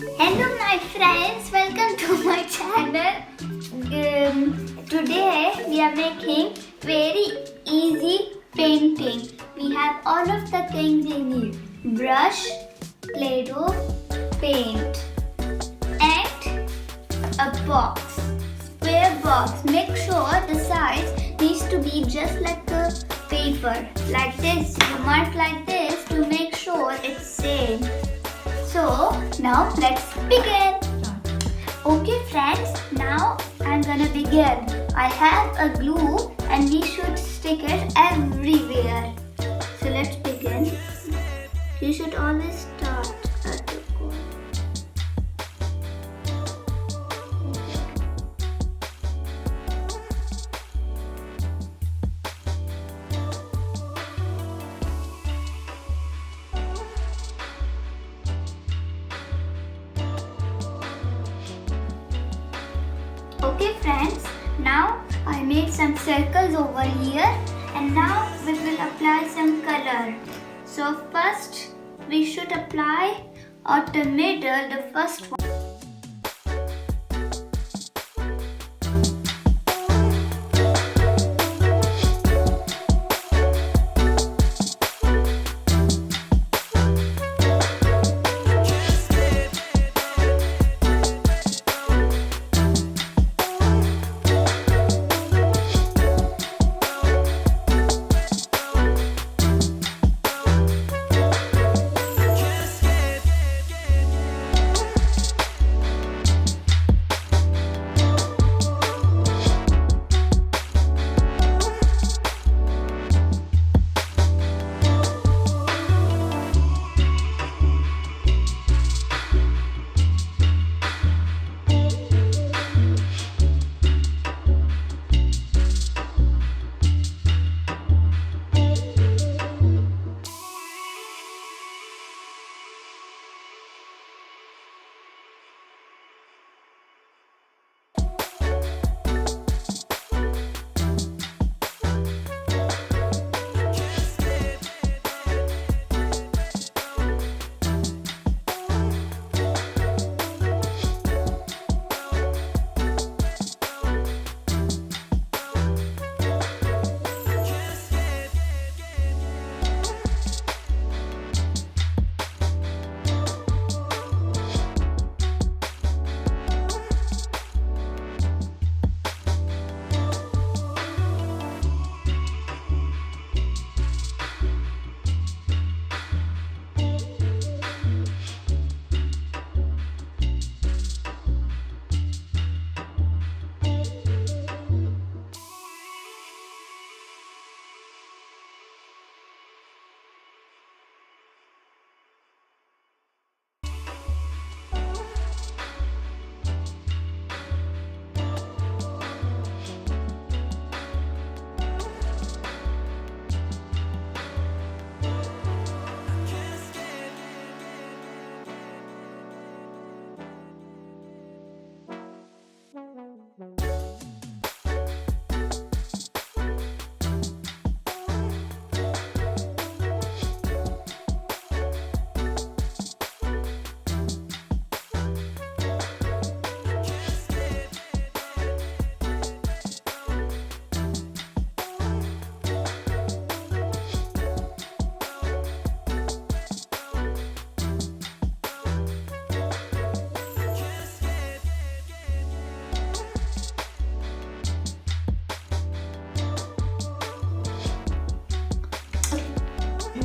Hello my friends, welcome to my channel. Today we are making very easy painting. We have all of the things we need. Brush, playdoh, paint and a box. Square box. Make sure the size needs to be just like a paper. Like this. You mark like this to make sure it's same. So now let's begin. Okay friends, now I'm gonna begin. I have a glue and we should stick it everywhere. So let's begin. You should always start at the corner. Okay friends, now I made some circles over here and now we will apply some color. So first we should apply at the middle, the first one.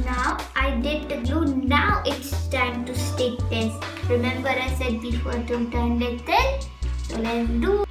Now I did the glue. Now it's time to stick this. Remember I said before to turn it thin. So let's do.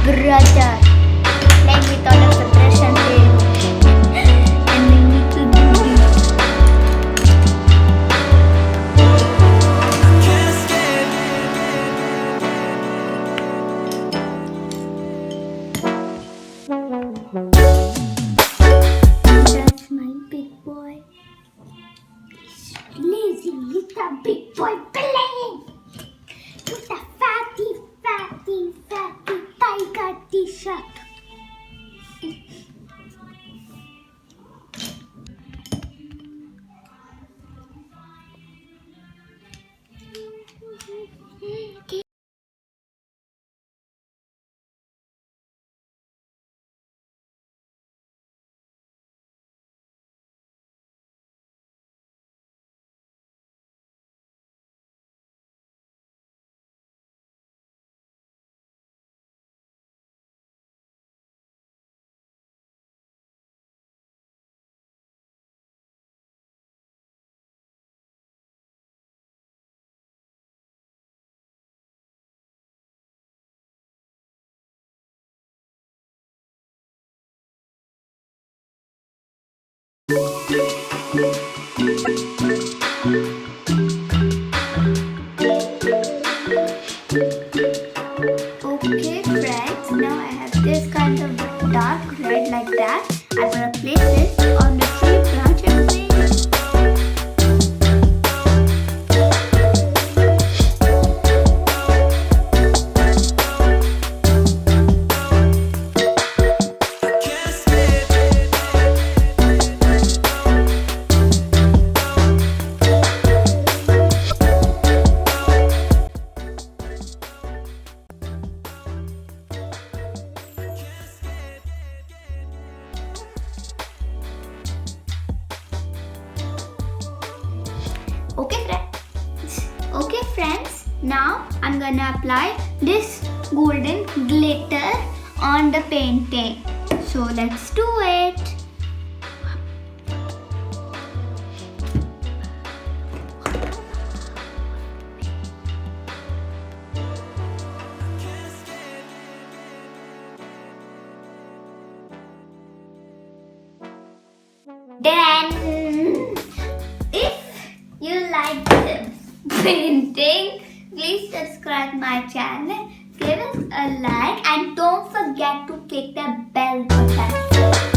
Brother, like with all of the brush and tape, and we need to do this. That's my big boy. Lazy little big boy playing with a fatty tiger t-shirt. Okay friends, now I have this kind of dark red like that. I'm gonna place this on the tree branch and paint. Okay friends, now I'm gonna apply this golden glitter on the painting. So let's do it. Then, if you like this painting, please subscribe my channel, give us a like, and don't forget to click the bell button.